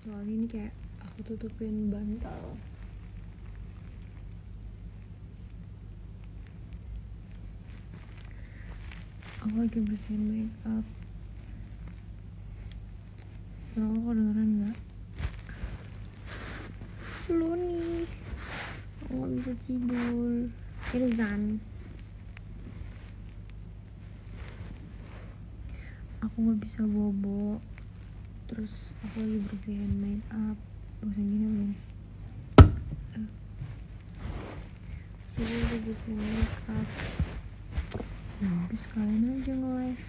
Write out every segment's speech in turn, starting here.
soalnya ini kayak aku tutupin bantal. Aku lagi bersihin makeup. Suara aku kedengeran nggak? Lu nih, aku nggak bisa tidur. Irzan, aku nggak bisa bobo. Terus aku lagi bersihin makeup. Bosan gini begini. Aku lagi bersihin makeup. Habis kalian aja nge-live.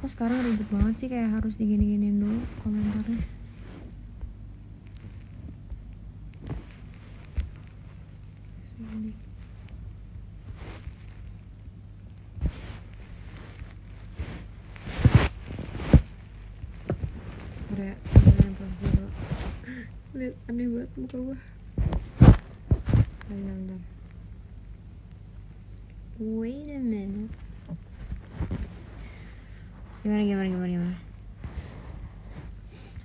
Kok sekarang ribet banget sih, kayak harus digini-giniin dulu komentarnya. Sini. Udah ya, yang posisi dulu. Lihat aneh banget muka gue. Bentar. Wait a minute. Gimana?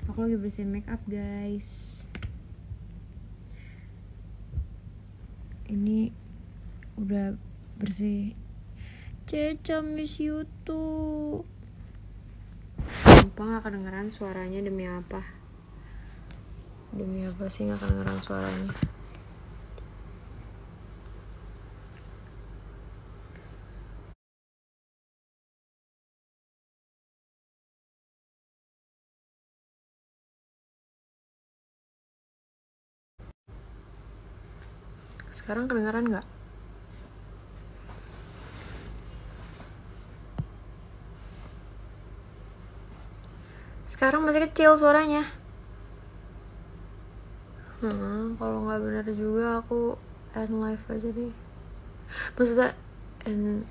Aku lagi bersihin makeup, guys. Ini udah bersih. Ceca miss you too. Sumpah gak kedengeran suaranya, demi apa sih gak kedengeran suaranya. Sekarang kedengeran gak? Sekarang masih kecil suaranya. Kalau nggak benar juga aku end live aja deh. Maksudnya end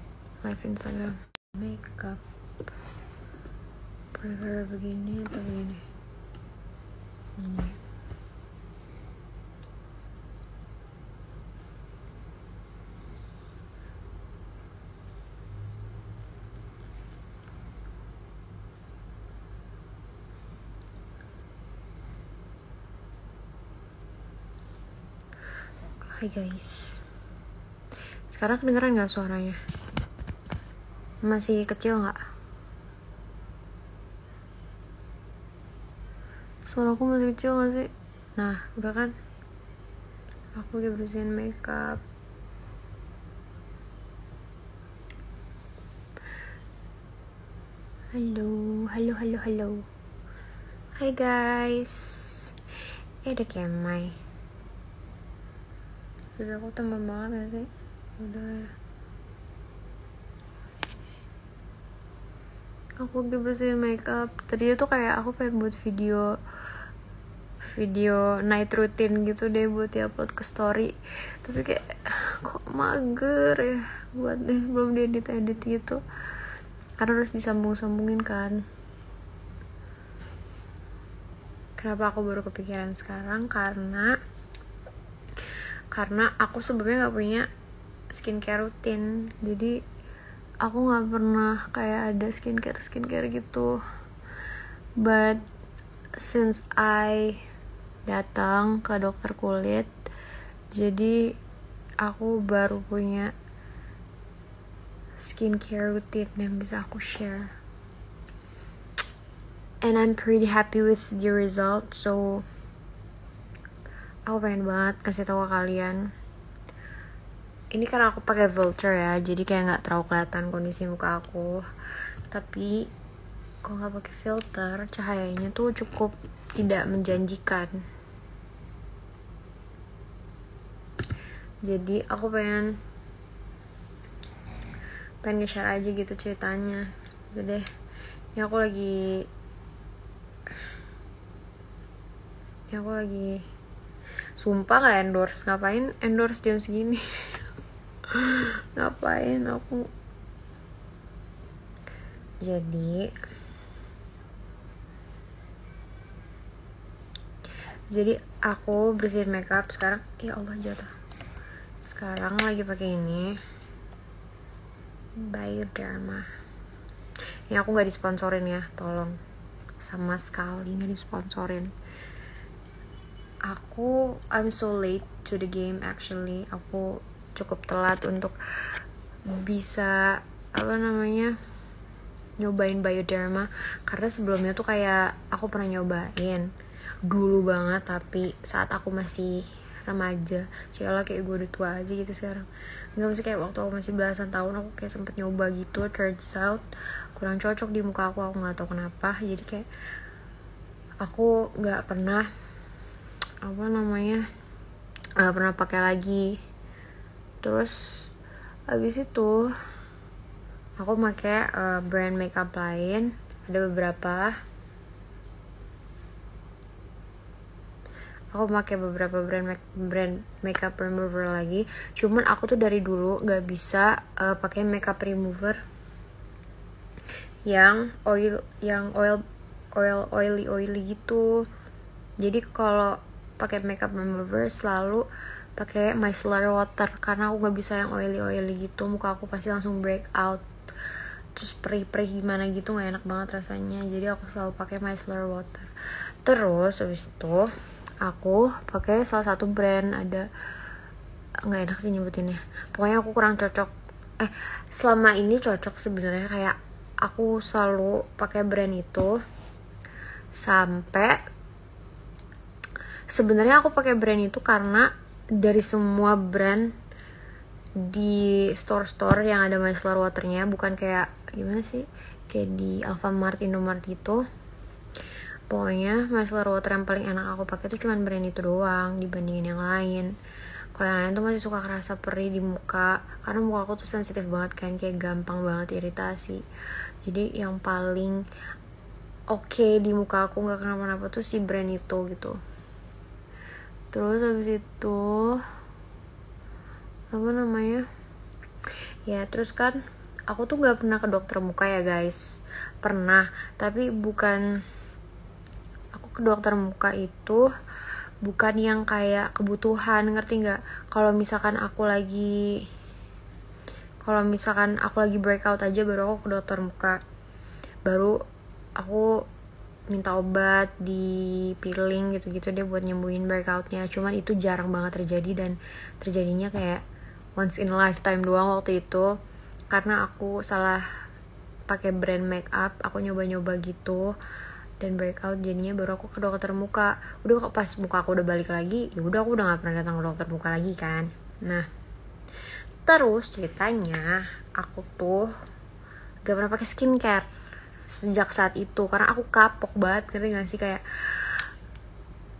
live Instagram. Makeup prefer begini atau begini? Hai guys, sekarang kedengeran gak suaranya? Masih kecil gak? Suaraku masih kecil gak sih? Nah, udah kan? Aku lagi bersihin makeup. Halo. Hai guys. Ada Kemai. Tapi aku teman banget gak sih? Udah ya. Aku lagi bersihin makeup. Tadi tuh kayak aku pengen buat video night routine gitu deh buat diupload ke story. Tapi kayak kok mager ya buat deh, belum diedit gitu. Karena harus disambung-sambungin kan. Kenapa aku baru kepikiran sekarang? Karena aku sebelumnya gak punya skincare rutin. Jadi aku gak pernah kayak ada skincare gitu. But since I datang ke dokter kulit, jadi aku baru punya skincare rutin yang bisa aku share. And I'm pretty happy with the result. So aku pengen banget kasih tahu ke kalian. Ini karena aku pakai filter ya, jadi kayak nggak terlalu kelihatan kondisi muka aku. Tapi kalau nggak pakai filter, cahayanya tuh cukup tidak menjanjikan. Jadi aku pengen nge-share aja gitu ceritanya. Gitu deh. Ini aku lagi sumpah gak endorse. Ngapain endorse jam segini? Ngapain aku? Jadi aku bersihin makeup sekarang. Ya Allah, jatuh. Sekarang lagi pakai ini Bioderma. Ini aku gak disponsorin ya, tolong. sama sekali nggak disponsorin. I'm so late to the game actually. Aku cukup telat untuk bisa nyobain Bioderma, karena sebelumnya tuh kayak aku pernah nyobain dulu banget, tapi saat aku masih remaja. Cialah, kayak gue udah tua aja gitu sekarang. Nggak, masih kayak waktu aku masih belasan tahun aku kayak sempet nyoba gitu. Turns out kurang cocok di muka aku nggak tahu kenapa. Jadi kayak aku nggak pernah pakai lagi. Terus abis itu aku pakai brand makeup lain, ada beberapa. Aku pakai beberapa brand makeup remover lagi. Cuman aku tuh dari dulu nggak bisa pakai makeup remover yang oily gitu. Jadi kalau pakai makeup remover selalu pakai micellar water, karena aku nggak bisa yang oily gitu. Muka aku pasti langsung break out, terus perih gimana gitu, nggak enak banget rasanya. Jadi aku selalu pakai micellar water. Terus habis itu aku pakai salah satu brand, ada, nggak enak sih nyebutinnya, pokoknya aku kurang cocok. Selama ini cocok sebenarnya, kayak aku selalu pakai brand itu sampai sebenarnya aku pakai brand itu karena dari semua brand di store yang ada micellar waternya, bukan kayak gimana sih, kayak di Alfamart, Indomart gitu. Pokoknya micellar water yang paling enak aku pakai itu cuman brand itu doang dibandingin yang lain. Kalau yang lain tuh masih suka kerasa perih di muka, karena muka aku tuh sensitif banget kan, kayak gampang banget iritasi. Jadi yang paling oke di muka aku nggak kenapa-napa tuh si brand itu gitu. Terus habis itu terus kan aku tuh nggak pernah ke dokter muka ya guys. Pernah, tapi bukan, aku ke dokter muka itu bukan yang kayak kebutuhan, ngerti nggak? Kalau misalkan aku lagi breakout aja baru aku ke dokter muka, baru aku minta obat di peeling gitu-gitu deh buat nyembuhin breakoutnya. Cuman itu jarang banget terjadi, dan terjadinya kayak once in a lifetime doang waktu itu, karena aku salah pakai brand makeup. Aku nyoba-nyoba gitu dan breakout, jadinya baru aku ke dokter muka. Udah pas muka aku udah balik lagi, ya udah aku udah nggak pernah datang ke dokter muka lagi kan. Nah, terus ceritanya aku tuh gak pernah pakai skincare sejak saat itu, karena aku kapok banget, ngerti gak sih, kayak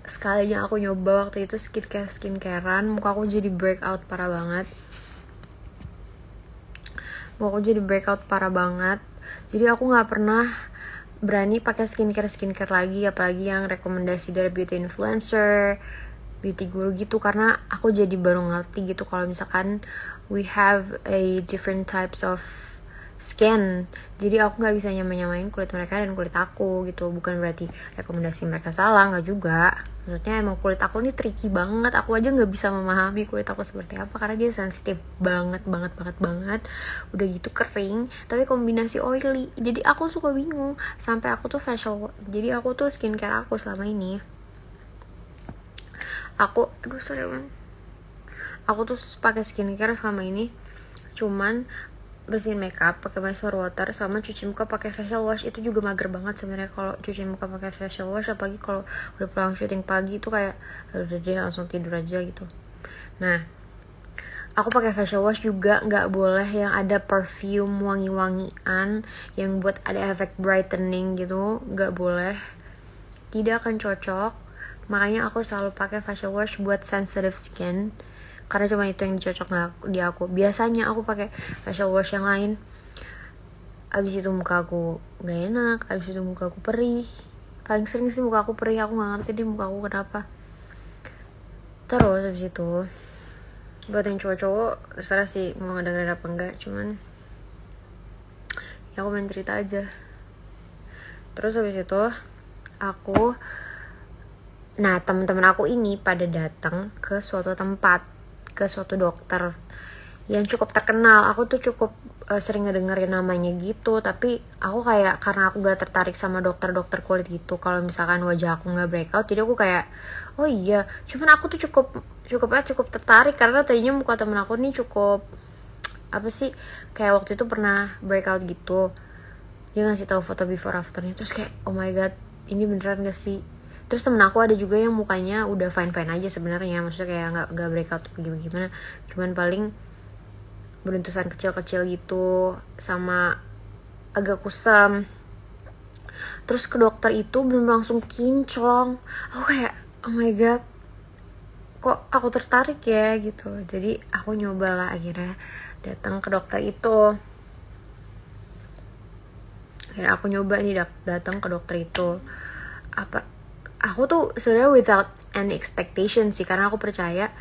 sekalinya aku nyoba waktu itu skincarean, muka aku jadi breakout parah banget. Jadi aku nggak pernah berani pakai skincare lagi, apalagi yang rekomendasi dari beauty influencer, beauty guru gitu, karena aku jadi baru ngerti gitu kalau misalkan we have a different types of skin. Jadi aku nggak bisa nyamain kulit mereka dan kulit aku gitu. Bukan berarti rekomendasi mereka salah, nggak juga. Maksudnya emang kulit aku ini tricky banget. Aku aja nggak bisa memahami kulit aku seperti apa, karena dia sensitif banget. Udah gitu kering, tapi kombinasi oily. Jadi aku suka bingung. Sampai aku tuh jadi aku tuh skincare aku selama ini, aku tuh pakai skincare selama ini cuman bersihin makeup pakai micellar water sama cuci muka pakai facial wash. Itu juga mager banget sebenarnya kalau cuci muka pakai facial wash, apalagi kalau udah pulang syuting pagi itu kayak udah deh langsung tidur aja gitu. Nah, aku pakai facial wash juga nggak boleh yang ada perfume wangi-wangian yang buat ada efek brightening gitu, nggak boleh, tidak akan cocok. Makanya aku selalu pakai facial wash buat sensitive skin, karena cuma itu yang cocok di aku. Biasanya aku pakai facial wash yang lain, abis itu muka aku nggak enak, abis itu muka aku perih. Paling sering sih muka aku perih, aku nggak ngerti deh muka aku kenapa. Terus abis itu buat yang cowok-cowok terserah sih mau ngedengerin apa enggak, cuman ya aku main cerita aja. Terus abis itu teman-teman aku ini pada datang ke suatu tempat, ke suatu dokter yang cukup terkenal. Aku tuh cukup sering ngedengerin namanya gitu, tapi aku kayak karena aku gak tertarik sama dokter kulit gitu kalau misalkan wajah aku nggak breakout, jadi aku kayak oh iya, cuman aku tuh cukup tertarik karena tadinya muka temen aku nih cukup apa sih, kayak waktu itu pernah breakout gitu, dia ngasih tahu foto before afternya, terus kayak oh my god, ini beneran gak sih. Terus temen aku ada juga yang mukanya udah fine aja sebenarnya, maksudnya kayak nggak breakout gimana, cuman paling beruntusan kecil-kecil gitu sama agak kusam. Terus ke dokter itu belum langsung kinclong, aku kayak oh my god, kok aku tertarik ya gitu. Jadi aku nyobalah akhirnya datang ke dokter itu. Akhirnya aku nyoba nih datang ke dokter itu. Aku tuh sebenarnya without any expectation sih, karena aku percaya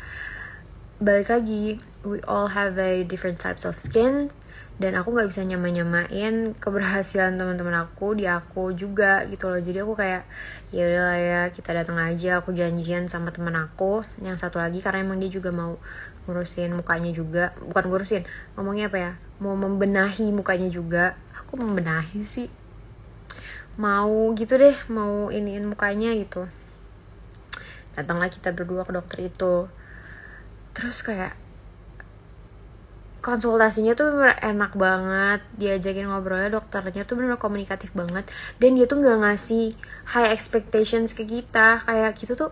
balik lagi we all have a different types of skin, dan aku nggak bisa nyamain keberhasilan teman-teman aku di aku juga gitu loh. Jadi aku kayak ya udahlah ya, kita datang aja. Aku janjian sama teman aku yang satu lagi karena emang dia juga mau ngurusin mukanya juga, bukan ngurusin, ngomongnya apa ya, mau membenahi mukanya juga. Aku membenahi sih, mau gitu deh, mau iniin mukanya gitu. Datanglah kita berdua ke dokter itu. Terus kayak konsultasinya tuh bener enak banget, diajakin ngobrolnya, dokternya tuh bener komunikatif banget, dan dia tuh nggak ngasih high expectations ke kita, kayak kita tuh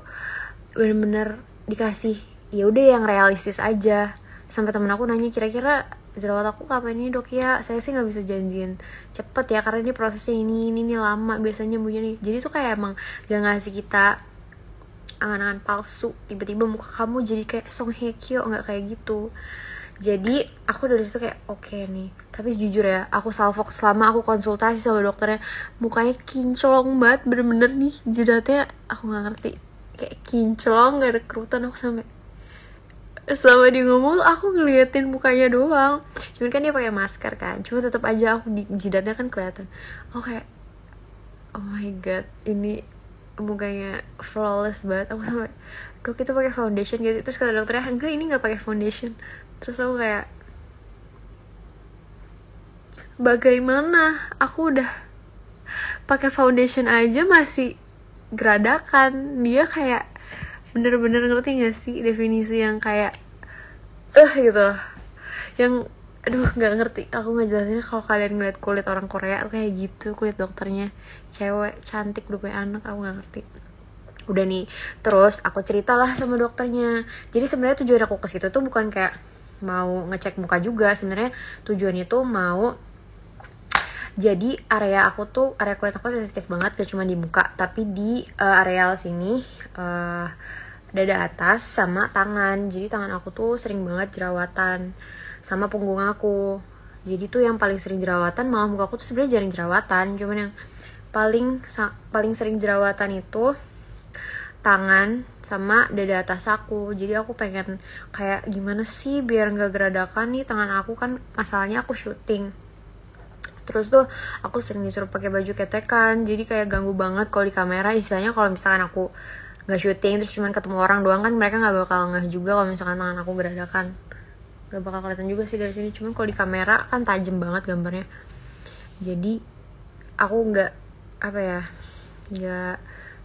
bener-bener dikasih ya udah yang realistis aja. Sampai temen aku nanya, kira-kira jerawat aku kapan ini dok ya? Saya sih nggak bisa janjiin cepet ya, karena ini prosesnya ini lama biasanya punya nih. Jadi tuh kayak emang gak ngasih kita angan-angan palsu, tiba-tiba muka kamu jadi kayak Song Hye Kyo, nggak kayak gitu. Jadi aku dari situ kayak oke nih. Tapi jujur ya, aku salfok selama aku konsultasi sama dokternya, mukanya kinclong banget, bener-bener nih jidatnya aku nggak ngerti, kayak kinclong, nggak ada kerutan. Aku sampai selama dia ngomong aku ngeliatin mukanya doang, cuman kan dia pakai masker kan, cuma tetap aja aku di jidatnya kan kelihatan. Aku kayak oh my god, ini mukanya flawless banget. Aku sampai dok itu pakai foundation gitu. Terus kata dokternya enggak, ini nggak pakai foundation. Terus aku kayak bagaimana, aku udah pakai foundation aja masih geradakan. Dia kayak bener-bener, ngerti gak sih definisi yang kayak gitu, yang aduh nggak ngerti aku ngejelasinnya. Kalau kalian ngeliat kulit orang Korea kayak gitu, kulit dokternya cewek cantik udah kayak anak, aku nggak ngerti. Udah nih, terus aku ceritalah sama dokternya. Jadi sebenarnya tujuan aku ke situ tuh bukan kayak mau ngecek muka juga, sebenarnya tujuannya tuh mau, jadi area kulit aku sensitif banget, gak cuma di muka tapi di areal sini, dada atas sama tangan. Jadi tangan aku tuh sering banget jerawatan, sama punggung aku. Jadi tuh yang paling sering jerawatan, malah muka aku tuh sebenarnya jarang jerawatan, cuman yang paling sering jerawatan itu tangan sama dada atas aku. Jadi aku pengen kayak gimana sih biar nggak geradakan nih tangan aku, kan masalahnya aku syuting. Terus tuh aku sering disuruh pakai baju ketekan, jadi kayak ganggu banget kalau di kamera. Istilahnya kalau misalkan aku nggak syuting terus cuman ketemu orang doang, kan mereka nggak bakal ngeh juga kalau misalkan tangan aku geradakan. Gak bakal kelihatan juga sih dari sini, cuman kalau di kamera kan tajam banget gambarnya. Jadi aku nggak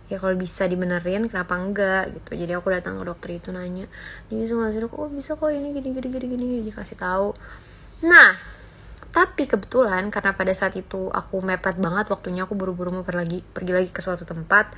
ya kalau bisa dibenerin kenapa enggak gitu. Jadi aku datang ke dokter itu nanya, jadi semua dok, oh bisa kok ini gini dikasih tahu. Nah tapi kebetulan karena pada saat itu aku mepet banget waktunya, aku buru-buru mau pergi lagi ke suatu tempat.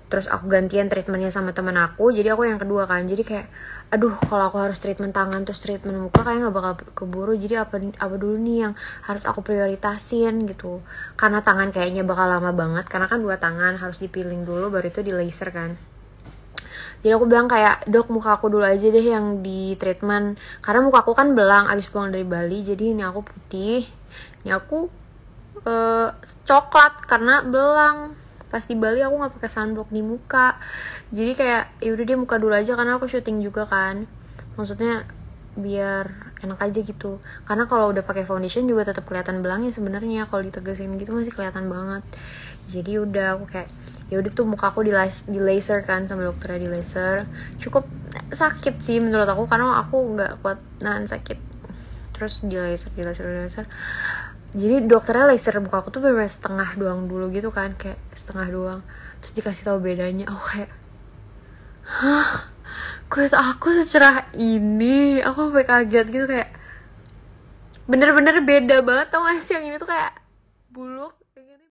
Terus aku gantian treatmentnya sama teman aku, jadi aku yang kedua kan. Jadi kayak aduh, kalau aku harus treatment tangan terus treatment muka kayak nggak bakal keburu. Jadi apa dulu nih yang harus aku prioritasin gitu, karena tangan kayaknya bakal lama banget, karena kan 2 tangan harus dipiling dulu baru itu di laser kan. Jadi aku bilang kayak dok, muka aku dulu aja deh yang di treatment, karena muka aku kan belang abis pulang dari Bali. Jadi ini aku putih, ini aku coklat karena belang. Pas di Bali aku nggak pakai sunblock di muka, jadi kayak yaudah dia muka dulu aja, karena aku syuting juga kan, maksudnya biar enak aja gitu. Karena kalau udah pakai foundation juga tetap kelihatan belangnya sebenarnya, kalau ditegesin gitu masih kelihatan banget. Jadi udah aku kayak yaudah tuh muka aku di laser kan sama dokternya, di laser. Cukup sakit sih menurut aku, karena aku nggak kuat nahan sakit. terus di laser. Jadi dokternya laser muka aku tuh bener setengah doang dulu gitu kan, kayak setengah doang, terus dikasih tahu bedanya. Aku kayak, hah, kulit aku secerah ini. Aku sampai kaget gitu, kayak bener-bener beda banget. Tau gak sih, yang ini tuh kayak buluk,